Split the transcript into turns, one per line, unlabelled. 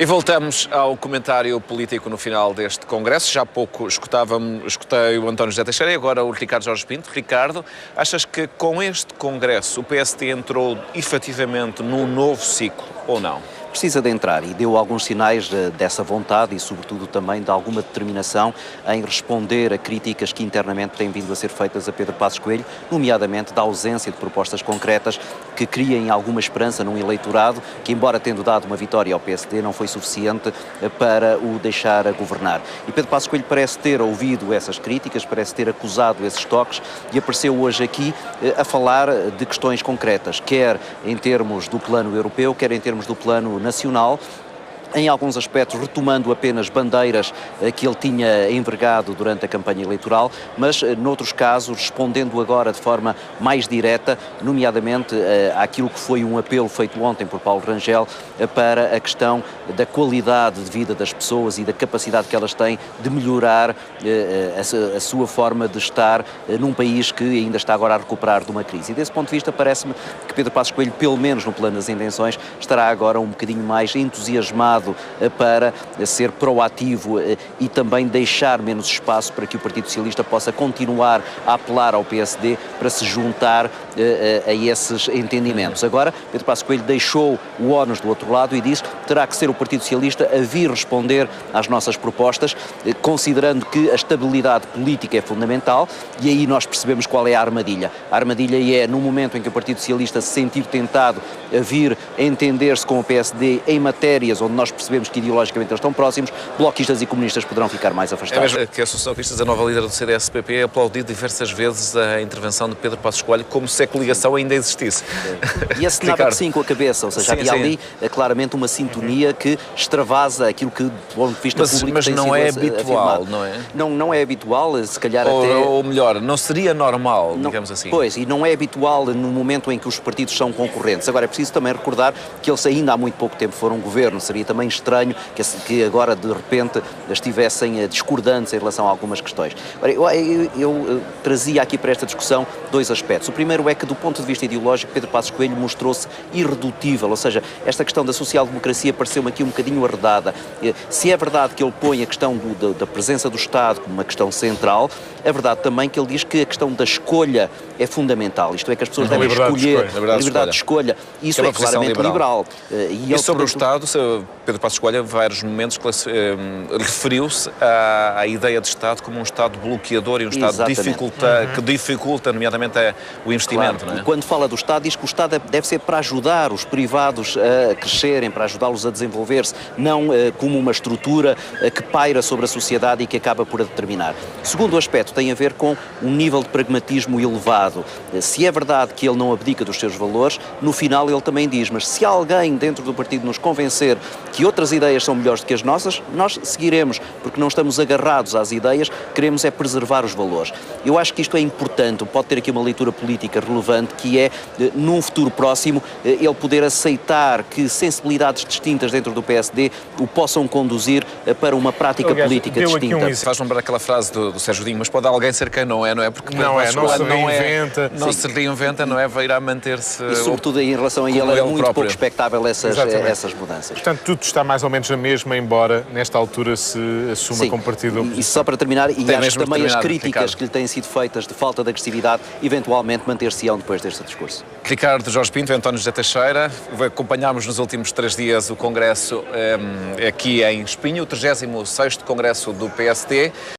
E voltamos ao comentário político no final deste congresso. Já há pouco escutei o António José Teixeira e agora o Ricardo Jorge Pinto. Ricardo, achas que com este congresso o PSD entrou efetivamente num novo ciclo ou não?
Precisa de entrar e deu alguns sinais dessa vontade e, sobretudo, também de alguma determinação em responder a críticas que internamente têm vindo a ser feitas a Pedro Passos Coelho, nomeadamente da ausência de propostas concretas que criem alguma esperança num eleitorado que, embora tendo dado uma vitória ao PSD, não foi suficiente para o deixar governar. E Pedro Passos Coelho parece ter ouvido essas críticas, parece ter acusado esses toques e apareceu hoje aqui a falar de questões concretas, quer em termos do plano europeu, quer em termos do plano nacional, em alguns aspectos retomando apenas bandeiras que ele tinha envergado durante a campanha eleitoral, mas noutros casos respondendo agora de forma mais direta, nomeadamente àquilo que foi um apelo feito ontem por Paulo Rangel para a questão da qualidade de vida das pessoas e da capacidade que elas têm de melhorar a sua forma de estar num país que ainda está agora a recuperar de uma crise. E desse ponto de vista parece-me que Pedro Passos Coelho, pelo menos no plano das intenções, estará agora um bocadinho mais entusiasmado para ser proativo e também deixar menos espaço para que o Partido Socialista possa continuar a apelar ao PSD para se juntar a esses entendimentos. Agora, Pedro Passos Coelho deixou o ónus do outro lado e disse que terá que ser o Partido Socialista a vir responder às nossas propostas, considerando que a estabilidade política é fundamental e aí nós percebemos qual é a armadilha. A armadilha é no momento em que o Partido Socialista se sentir tentado a vir a entender-se com o PSD em matérias onde nós percebemos que ideologicamente eles estão próximos, bloquistas e comunistas poderão ficar mais afastados.
É mesmo que a Associação de Cristas, a nova líder do CDS-PP, aplaudiu diversas vezes a intervenção de Pedro Passos Coelho como se a coligação ainda existisse.
E assinava que sim com a cabeça, ou seja, havia ali claramente uma sintonia que extravasa aquilo que, do ponto de vista público,
mas
tem
não
sido
é habitual,
afirmado.
não é?
Não é habitual, se calhar
ou melhor, não seria normal, digamos assim.
Pois, e não é habitual no momento em que os partidos são concorrentes. Agora, é preciso também recordar que eles ainda há muito pouco tempo foram governo. Seria também estranho que agora, de repente, estivessem discordantes em relação a algumas questões. Eu trazia aqui para esta discussão dois aspectos. O primeiro é que, do ponto de vista ideológico, Pedro Passos Coelho mostrou-se irredutível, ou seja, esta questão da social-democracia pareceu-me aqui um bocadinho arredada. Se é verdade que ele põe a questão da presença do Estado como uma questão central, é verdade também que ele diz que a questão da escolha é fundamental, isto é, que as pessoas devem escolher, a liberdade de escolha. Isso é claramente liberal.
E sobre o Estado, Pedro Passos Coelho, em vários momentos, referiu-se à ideia de Estado como um Estado bloqueador e um Estado que dificulta, nomeadamente, o investimento.
Claro.
Não é?
E quando fala do Estado, diz que o Estado deve ser para ajudar os privados a crescerem, para ajudá-los a desenvolver-se, não como uma estrutura que paira sobre a sociedade e que acaba por a determinar. Segundo aspecto tem a ver com um nível de pragmatismo elevado. Se é verdade que ele não abdica dos seus valores, no final ele também diz, mas se alguém dentro do partido nos convencer que outras ideias são melhores do que as nossas, nós seguiremos, porque não estamos agarrados às ideias, queremos é preservar os valores. Eu acho que isto é importante, pode ter aqui uma leitura política relevante, que é, num futuro próximo, ele poder aceitar que sensibilidades distintas dentro do PSD o possam conduzir para uma prática política distinta.
Faz lembrar aquela frase do Sérgio Dinho, mas pode alguém ser quem não é, não é? Porque não se reinventa, não é? Vai ir a manter-se.
E sobretudo em relação a ele é muito pouco expectável essas mudanças.
Portanto, tudo está mais ou menos na mesma, embora nesta altura se assuma como partido da oposição.
E só para terminar, e acho que também as críticas
Ricardo,
que lhe têm sido feitas de falta de agressividade, eventualmente manter-se-ão depois deste discurso.
Ricardo Jorge Pinto, António José Teixeira, acompanhámos nos últimos 3 dias o Congresso aqui em Espinho, o 36º Congresso do PSD.